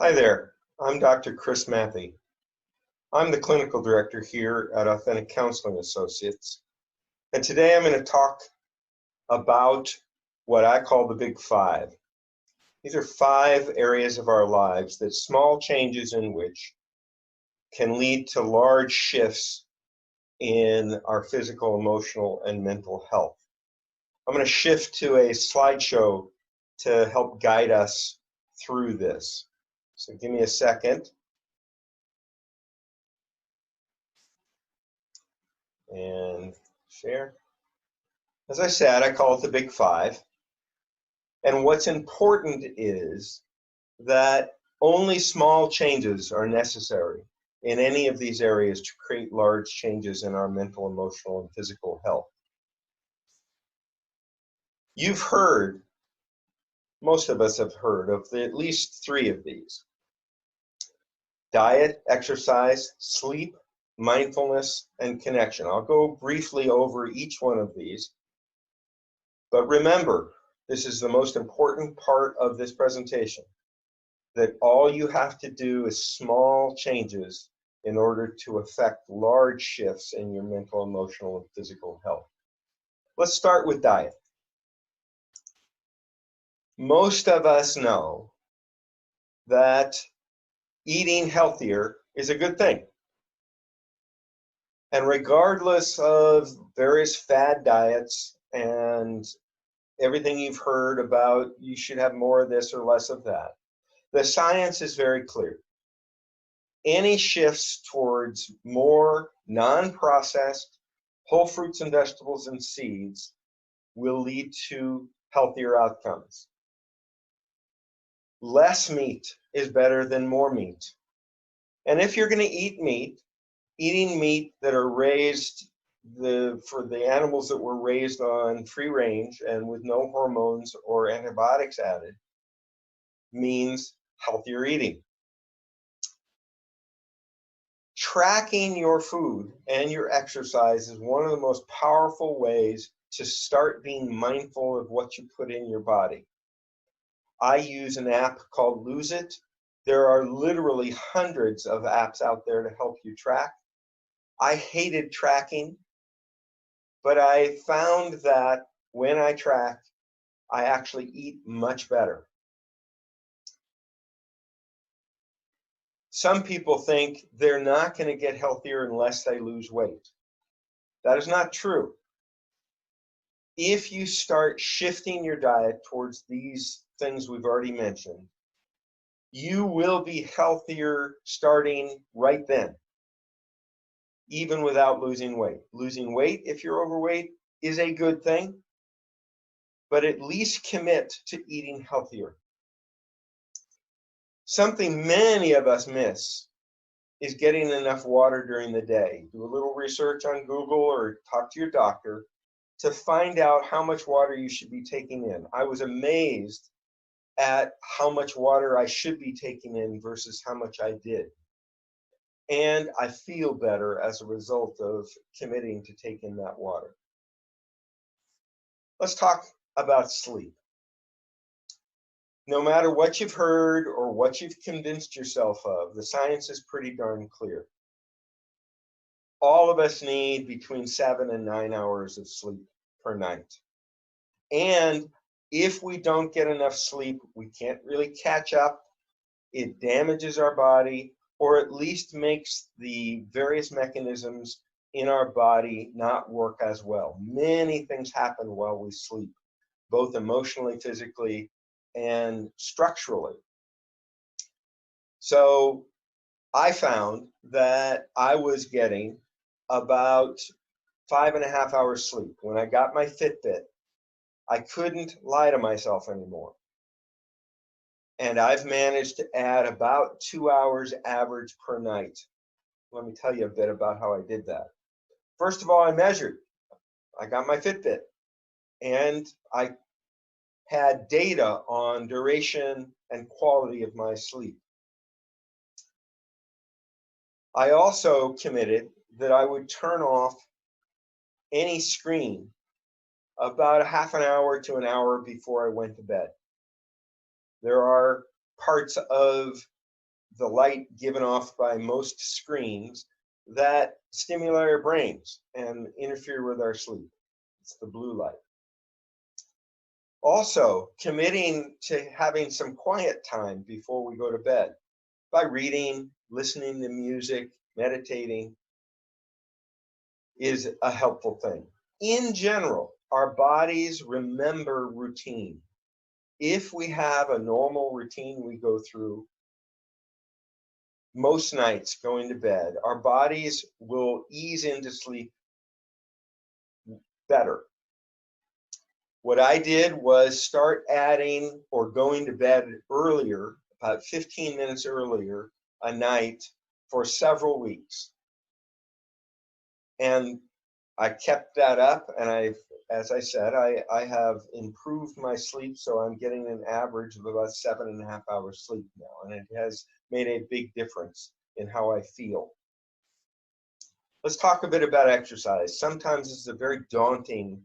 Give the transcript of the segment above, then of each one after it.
Hi there, I'm Dr. Chris Matthey. I'm the clinical director here at Authentic Counseling Associates. And today I'm going to talk about what I call the Big Five. These are 5 areas of our lives that small changes in which can lead to large shifts in our physical, emotional, and mental health. I'm going to shift to a slideshow to help guide us through this. So give me a second. And share. As I said, I call it the Big Five. And what's important is that only small changes are necessary in any of these areas to create large changes in our mental, emotional, and physical health. You've heard, most of us have heard of at least 3 of these: diet, exercise, sleep, mindfulness, and connection. I'll go briefly over each one of these. But remember, this is the most important part of this presentation, that all you have to do is small changes in order to affect large shifts in your mental, emotional, and physical health. Let's start with diet. Most of us know that eating healthier is a good thing. And regardless of various fad diets and everything you've heard about you should have more of this or less of that, the science is very clear. Any shifts towards more non-processed whole fruits and vegetables and seeds will lead to healthier outcomes. Less meat is better than more meat. And if you're going to eat meat, eating meat that are raised for the animals that were raised on free range and with no hormones or antibiotics added means healthier eating. Tracking your food and your exercise is one of the most powerful ways to start being mindful of what you put in your body. I use an app called Lose It. There are literally hundreds of apps out there to help you track. I hated tracking, but I found that when I track, I actually eat much better. Some people think they're not going to get healthier unless they lose weight. That is not true. If you start shifting your diet towards these things we've already mentioned, you will be healthier starting right then, even without losing weight. Losing weight, if you're overweight, is a good thing, but at least commit to eating healthier. Something many of us miss is getting enough water during the day. Do a little research on Google or talk to your doctor to find out how much water you should be taking in. I was amazed at how much water I should be taking in versus how much I did. And I feel better as a result of committing to taking that water. Let's talk about sleep. No matter what you've heard or what you've convinced yourself of, the science is pretty darn clear. All of us need between 7 and 9 hours of sleep per night. And if we don't get enough sleep, we can't really catch up. It damages our body, or at least makes the various mechanisms in our body not work as well. Many things happen while we sleep, both emotionally, physically, and structurally. So I found that I was getting about 5.5 hours sleep. When I got my Fitbit, I couldn't lie to myself anymore. And I've managed to add about 2 hours average per night. Let me tell you a bit about how I did that. First of all, I measured. I got my Fitbit, and I had data on duration and quality of my sleep. I also committed that I would turn off any screen about a half an hour to an hour before I went to bed. There are parts of the light given off by most screens that stimulate our brains and interfere with our sleep. It's the blue light. Also, committing to having some quiet time before we go to bed by reading, listening to music, meditating is a helpful thing. In general, our bodies remember routine. If we have a normal routine we go through most nights going to bed, our bodies will ease into sleep better. What I did was start adding or going to bed earlier, about 15 minutes earlier a night for several weeks. And I kept that up, and as I said, I have improved my sleep, so I'm getting an average of about 7.5 hours sleep now, and it has made a big difference in how I feel. Let's talk a bit about exercise. Sometimes it's a very daunting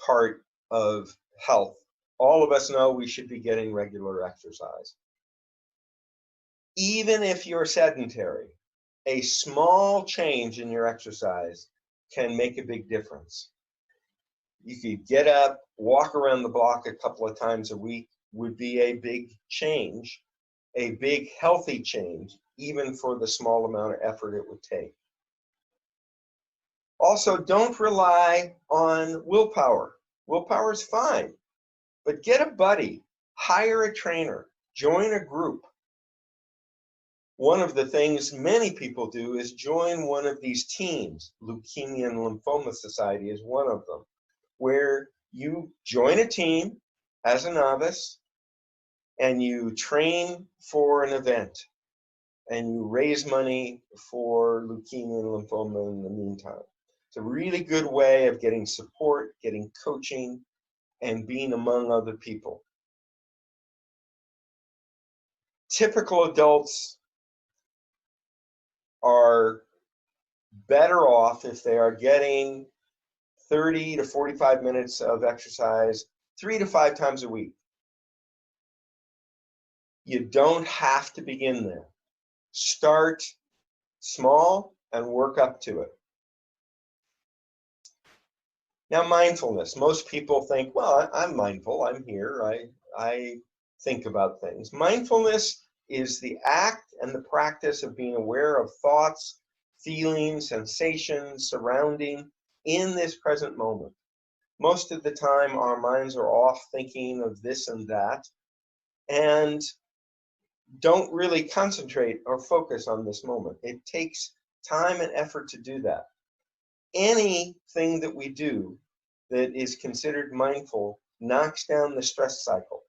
part of health. All of us know we should be getting regular exercise. Even if you're sedentary, a small change in your exercise can make a big difference. You could get up, walk around the block a couple of times a week would be a big change, a big healthy change, even for the small amount of effort it would take. Also, don't rely on willpower. Willpower is fine, but get a buddy, hire a trainer, join a group. One of the things many people do is join one of these teams. Leukemia and Lymphoma Society is one of them, where you join a team as a novice and you train for an event and you raise money for leukemia and lymphoma in the meantime. It's a really good way of getting support, getting coaching, and being among other people. Typical adults are better off if they are getting 30 to 45 minutes of exercise 3 to 5 times a week. You don't have to begin there. Start small and work up to it. Now, mindfulness. Most people think, well, I'm mindful, I'm here, I think about things. Mindfulness is the act and the practice of being aware of thoughts, feelings, sensations, surrounding in this present moment. Most of the time, our minds are off thinking of this and that, and don't really concentrate or focus on this moment. It takes time and effort to do that. Anything that we do that is considered mindful knocks down the stress cycle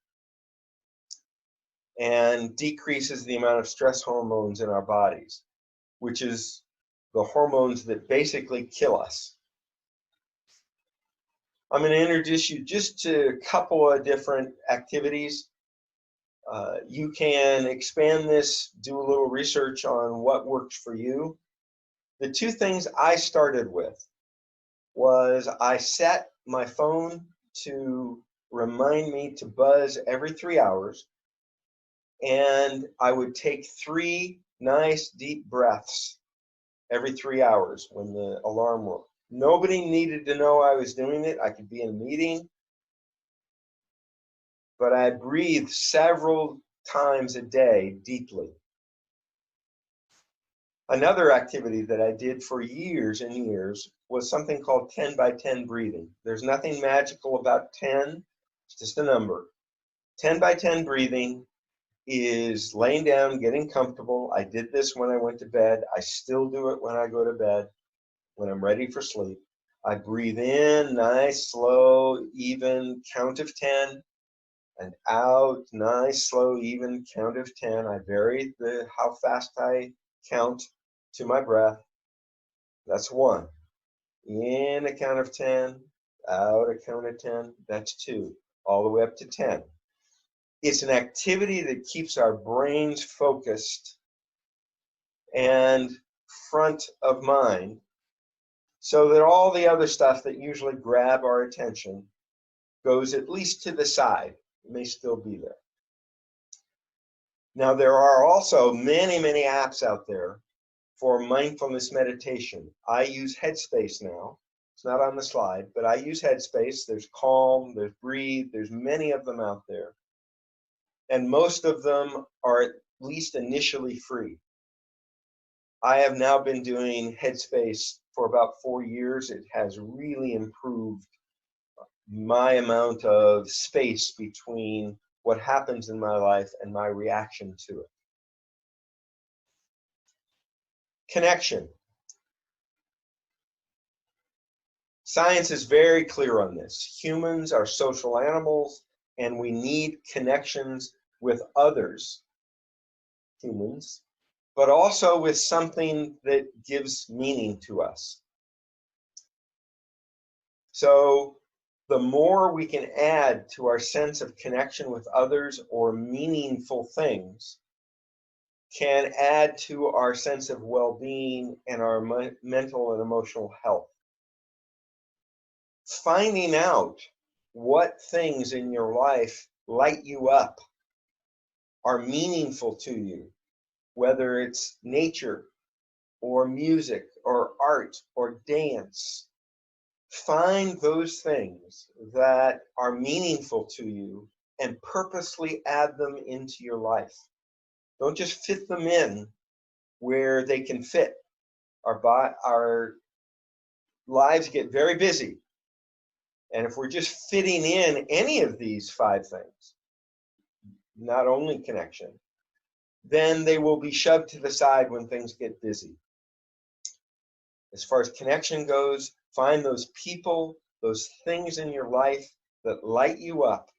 and decreases the amount of stress hormones in our bodies, which is the hormones that basically kill us. I'm going to introduce you just to a couple of different activities. You can expand this, do a little research on what works for you. The two things I started with was I set my phone to remind me to buzz every 3 hours, and I would take 3 nice deep breaths every 3 hours when the alarm woke. Nobody needed to know I was doing it. I could be in a meeting, but I breathed several times a day deeply. Another activity that I did for years and years was something called 10 by 10 breathing. There's nothing magical about 10, it's just a number. 10 by 10 breathing is laying down, getting comfortable. I did this when I went to bed. I still do it when I go to bed, when I'm ready for sleep. I breathe in, nice, slow, even count of 10, and out, nice, slow, even count of 10. I vary how fast I count to my breath. That's 1. In a count of 10, out a count of 10. That's 2, all the way up to 10. It's an activity that keeps our brains focused and front of mind, so that all the other stuff that usually grab our attention goes at least to the side. It may still be there. Now, there are also many, many apps out there for mindfulness meditation. I use Headspace now. It's not on the slide, but I use Headspace. There's Calm, there's Breathe, there's many of them out there. And most of them are at least initially free. I have now been doing Headspace for about 4 years. It has really improved my amount of space between what happens in my life and my reaction to it. Connection. Science is very clear on this. Humans are social animals, and we need connections with others, humans, but also with something that gives meaning to us. So the more we can add to our sense of connection with others or meaningful things can add to our sense of well-being and our mental and emotional health. Finding out what things in your life light you up, are meaningful to you, whether it's nature or music or art or dance. Find those things that are meaningful to you and purposely add them into your life. Don't just fit them in where they can fit. Our lives get very busy. And if we're just fitting in any of these 5 things, not only connection, then they will be shoved to the side when things get busy. As far as connection goes, find those people, those things in your life that light you up,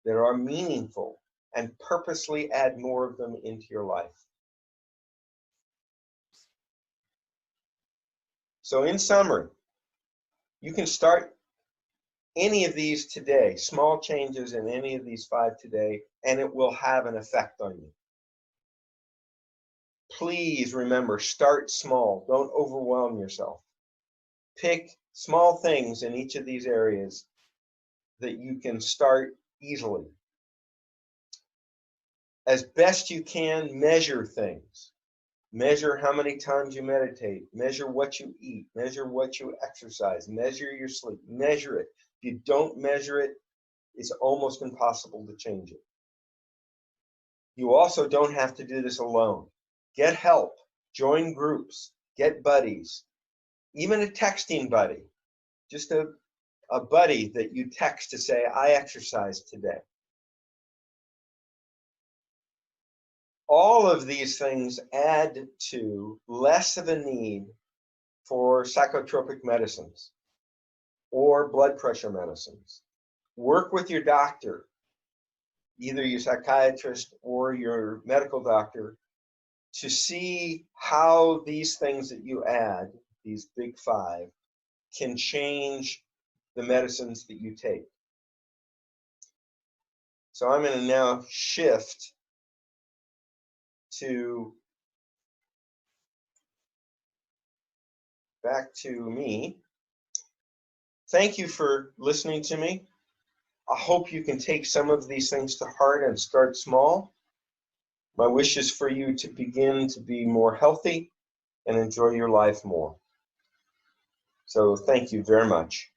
that are meaningful, and purposely add more of them into your life. So in summary, you can start any of these today, small changes in any of these 5 today, and it will have an effect on you. Please remember, start small. Don't overwhelm yourself. Pick small things in each of these areas that you can start easily. As best you can, measure things. Measure how many times you meditate. Measure what you eat. Measure what you exercise. Measure your sleep. Measure it. If you don't measure it, it's almost impossible to change it. You also don't have to do this alone. Get help. Join groups. Get buddies. Even a texting buddy. Just a buddy that you text to say, I exercised today. All of these things add to less of a need for psychotropic medicines or blood pressure medicines. Work with your doctor, either your psychiatrist or your medical doctor, to see how these things that you add, these big 5, can change the medicines that you take. So I'm going to now shift back to me. Thank you for listening to me. I hope you can take some of these things to heart and start small. My wish is for you to begin to be more healthy and enjoy your life more. So thank you very much.